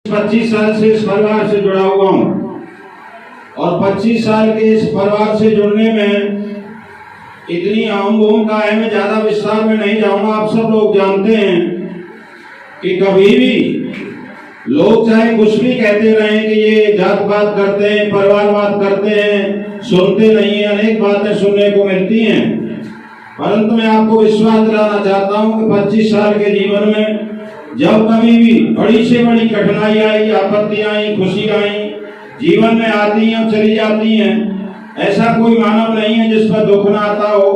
25 साल से इस परिवार से जुड़ा हुआ हूँ और 25 साल के इस परिवार से जुड़ने में इतनी अहम भूमिका है। मैं ज्यादा विस्तार में नहीं जाऊंगा। आप सब लोग जानते हैं कि कभी भी लोग चाहे कुछ भी कहते रहे कि ये जात पात करते हैं, परिवारवाद करते हैं, सुनते नहीं है। अनेक बातें सुनने को मिलती हैं, परंतु मैं आपको विश्वास दिलाना चाहता हूं कि 25 साल के जीवन में जब कभी भी बड़ी से बड़ी कठिनाई आई, आपत्तियां आई, खुशी आई, जीवन में आती हैं और चली जाती हैं। ऐसा कोई मानव नहीं है जिस पर दुख न आता हो,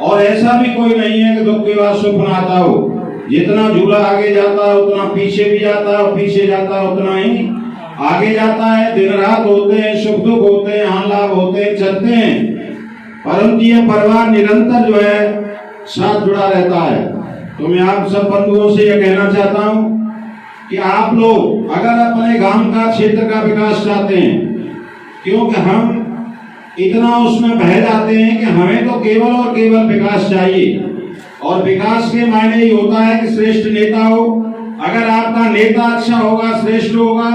और ऐसा भी कोई नहीं है कि दुख के बाद सुख न आता हो। जितना झूला आगे जाता है उतना पीछे भी जाता है, और पीछे जाता है उतना ही आगे जाता है। दिन रात होते हैं, सुख दुख होते हैं, हानि लाभ होते हैं, चलते हैं, परंतु यह परिवार निरंतर जो है साथ जुड़ा रहता है। तो मैं आप सब बंधुओं से यह कहना चाहता हूं कि आप लोग अगर अपने गांव का, क्षेत्र का विकास चाहते हैं, क्योंकि हम इतना उसमें बह जाते हैं कि हमें तो केवल और केवल विकास चाहिए, और विकास के मायने ही होता है कि श्रेष्ठ नेता हो। अगर आपका नेता अच्छा होगा, श्रेष्ठ होगा,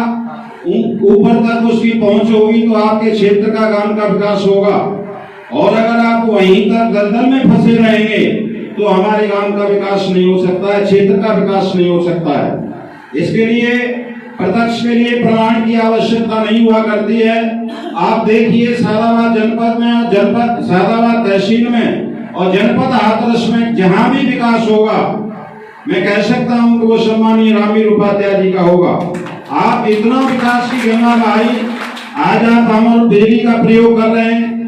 ऊपर तक उसकी पहुंच होगी, तो आपके क्षेत्र का, गांव का विकास होगा। और अगर आप वहीं तक दलदल में फंसे रहेंगे तो हमारे गांव का विकास नहीं हो सकता है, क्षेत्र का विकास नहीं हो सकता है। इसके लिए प्रत्यक्ष के लिए प्रमाण की आवश्यकता नहीं हुआ करती है। आप देखिए सादाबाद जनपद में, और जनपद सादाबाद तहसील में, और जनपद हाथरस में जहां भी विकास होगा, मैं कह सकता हूं कि वो सम्मानीय रामवीर उपाध्याय जी का होगा। आप इतना विकास की गंगा बहाई, आज आप हम बिजली का प्रयोग कर रहे हैं,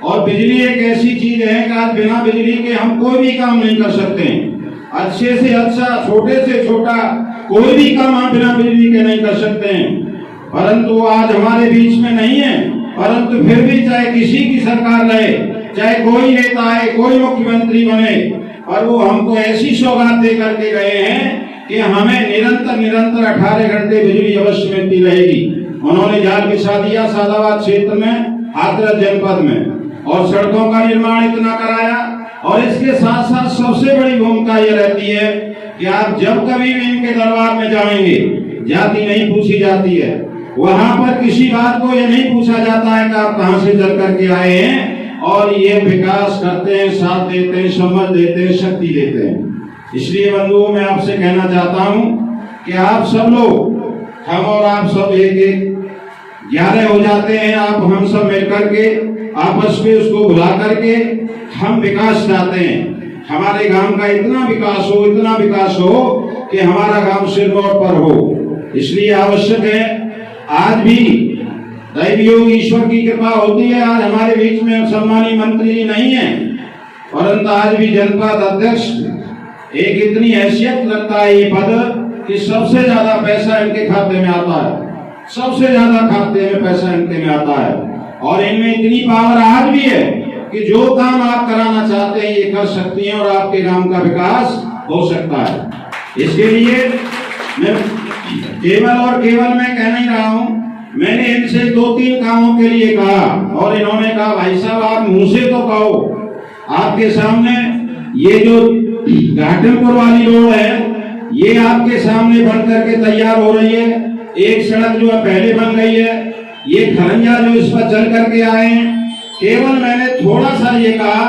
और बिजली एक ऐसी चीज है कि आज बिना बिजली के हम कोई भी काम नहीं कर सकते हैं। अच्छे से अच्छा, छोटे से छोटा कोई भी काम हम बिना बिजली के नहीं कर सकते हैं। परंतु आज हमारे बीच में नहीं है, परंतु फिर भी चाहे किसी की सरकार रहे, चाहे कोई नेता आए, कोई मुख्यमंत्री बने, और वो हमको ऐसी सौगात दे करके गए हैं कि हमें निरंतर 18 घंटे बिजली अवश्य मिलती रहेगी। उन्होंने जाल बिछा दिया सादाबाद क्षेत्र में, हाथरस जनपद में, और सड़कों का निर्माण इतना कराया। और इसके साथ साथ सबसे बड़ी भूमिका यह रहती है कि आप जब कभी भी इनके दरबार में जाएंगे, जाति नहीं पूछी जाती है। वहां पर किसी बात को यह नहीं पूछा जाता है कि आप कहां से चल करके आए हैं, और ये विकास करते हैं, साथ देते हैं, समझ देते हैं, शक्ति देते हैं। इसलिए बंधुओं, मैं आपसे कहना चाहता हूं कि आप सब लोग, हम और आप सब एक 11 हो जाते हैं, आप हम सब मिलकर के आपस में उसको बुला करके हम विकास चाहते हैं। हमारे गांव का इतना विकास हो कि हमारा गांव सिरमौर पर हो। इसलिए आवश्यक है, आज भी दैवी योग ईश्वर की कृपा होती है। आज हमारे बीच में सम्मानीय मंत्री नहीं है, परंतु आज भी जनपद अध्यक्ष एक इतनी हैसियत रखता है ये पद कि सबसे ज्यादा पैसा इनके खाते में आता है, सबसे ज्यादा खाते में पैसा इनके में आता है। और इनमें इतनी पावर आज भी है कि जो काम आप कराना चाहते हैं ये कर सकती हैं, और आपके गांव का विकास हो सकता है। इसके लिए मैं केवल मैं कह नहीं रहा हूं, मैंने इनसे 2-3 कामों के लिए कहा, और इन्होंने कहा भाई साहब आप मुंह से तो कहो। आपके सामने ये जो घाटमपुर वाली रोड है, ये आपके सामने बन करके तैयार हो रही है। एक सड़क जो है पहले बन गई है, ये खरंजा जो इस पर चल करके आए हैं। केवल मैंने थोड़ा सा ये कहा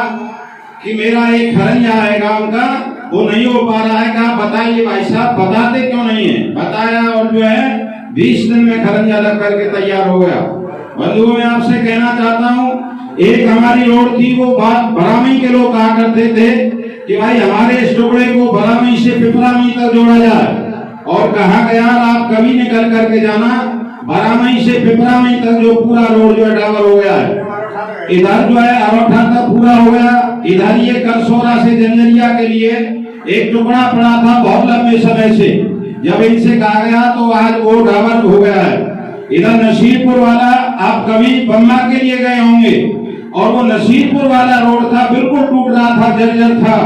कि मेरा एक खरंजा है गांव का, वो नहीं हो पा रहा है। कहा बताइए भाई साहब, बताते क्यों नहीं है? बताया, और जो है 20 दिन में खरंजा लग करके तैयार हो गया। बंधुओं, मैं आपसे कहना चाहता हूँ, एक हमारी रोड थी, वो भरामी के लोग कहा करते थे कि भाई हमारे इस टुकड़े को भरामी से पिपरामी तक जोड़ा जाए, और कहा गया आप कभी निकल करके जाना, भरामी से पिपरामी तक जो पूरा रोड जो है डाबर हो गया है। इधर जो है अरोठा तक पूरा हो गया। इधर ये करसोरा से जंजरिया के लिए एक टुकड़ा पड़ा था बहुत लंबे समय से, जब इनसे कहा गया तो आज वो डाबर हो गया है। इधर नसीरपुर वाला, आप कभी बम्मा के लिए गए होंगे, और वो नसीरपुर वाला रोड था, बिल्कुल टूट रहा था, जर्जर था।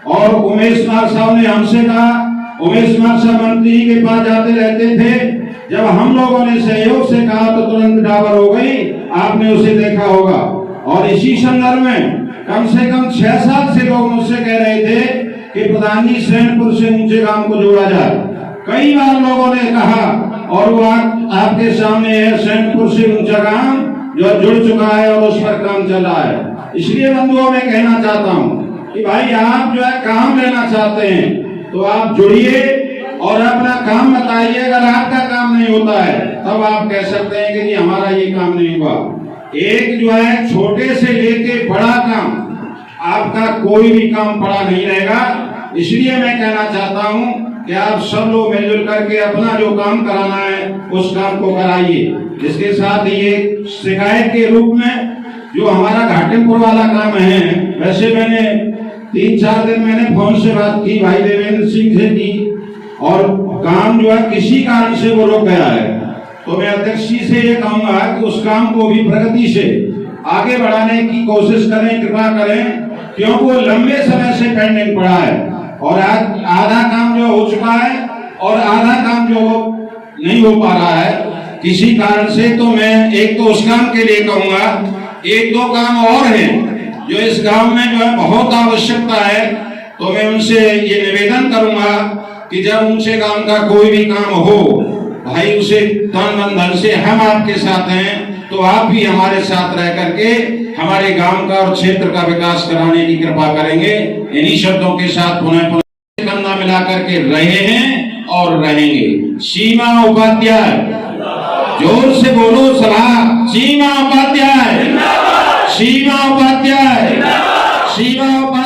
और उमेश कुमार साहब ने हमसे कहा, उमेश कुमार साहब मंत्री के पास जाते रहते थे, जब हम लोगों ने सहयोग से कहा तो तुरंत डाबर हो गई। आपने उसे देखा होगा। और इसी संदर्भ में कम से कम 6 साल से लोग मुझसे कह रहे थे कि प्रधान जी सैनपुर से ऊंचे गांव को जोड़ा जाए। कई बार लोगों ने कहा और वो आपके सामने है सैनपुर से ऊंचा गांव जो जुड़ चुका है और उस पर काम चल रहा है। इसलिए बंधुओं मैं कहना चाहता हूँ कि भाई आप जो है काम लेना चाहते हैं तो आप जुड़िए और अपना काम बताइए। अगर आपका काम नहीं होता है तब आप कह सकते हैं कि हमारा ये काम नहीं हुआ। एक जो है छोटे से लेके बड़ा काम, आपका कोई भी काम बड़ा नहीं रहेगा। इसलिए मैं कहना चाहता हूँ कि आप सब लोग मिलजुल करके अपना जो काम कराना है उस काम को कराइए। इसके साथ ये शिकायत के रूप में जो हमारा घाटमपुर वाला काम है, वैसे मैंने 3-4 दिन मैंने फोन से बात की भाई देवेंद्र सिंह से की और काम जो है किसी कारण से वो रुक गया है। तो मैं अध्यक्ष जी से ये कहूंगा कि उस काम को भी प्रगति से आगे बढ़ाने की कोशिश करें, कृपा करें, क्योंकि वो लंबे समय से पेंडिंग पड़ा है और आज आधा काम जो हो चुका है और आधा काम जो नहीं हो पा रहा है किसी कारण से। तो मैं एक तो उस काम के लिए कहूंगा, 1-2 काम और हैं जो इस गांव में जो है बहुत आवश्यकता है। तो मैं उनसे ये निवेदन करूंगा कि जब उनसे गांव का कोई भी काम हो भाई उसे तन मन धन से हम आपके साथ हैं, तो आप भी हमारे साथ रह करके हमारे गांव का और क्षेत्र का विकास कराने की कृपा करेंगे। इन्हीं शब्दों के साथ पुनः कंधा मिला करके रहे हैं और रहेंगे। सीमा उपाध्याय, जोर से बोलो सभा, सीमा उपाध्याय, सीमा उपाध्याय, सीमा उपाध्याय।